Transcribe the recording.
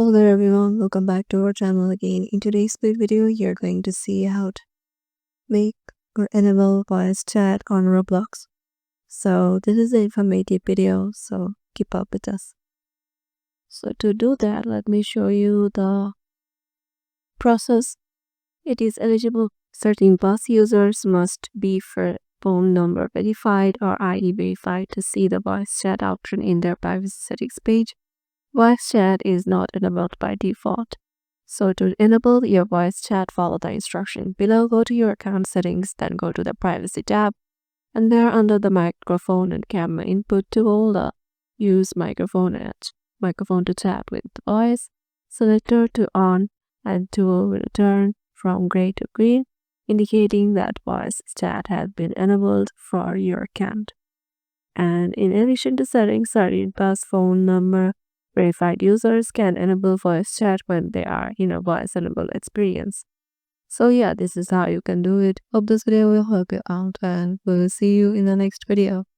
Hello there everyone, welcome back to our channel again. In today's quick video, you're going to see how to make or enable voice chat on Roblox. So this is an informative video, so keep up with us. So to do that, let me show you the process. It is eligible. Certain bus users must be for phone number verified or ID verified to see the voice chat option in their privacy settings page. Voice chat is not enabled by default. So to enable your voice chat, follow the instruction below. Go to your account settings, then go to the privacy tab. And there under the microphone and camera input tool, use microphone to chat with voice. Selector to on and tool will turn from gray to green, indicating that voice chat has been enabled for your account. And in addition to settings, certain bus phone number verified users can enable voice chat when they are in a voice enabled experience. So yeah, this is how you can do it. Hope this video will help you out and we'll see you in the next video.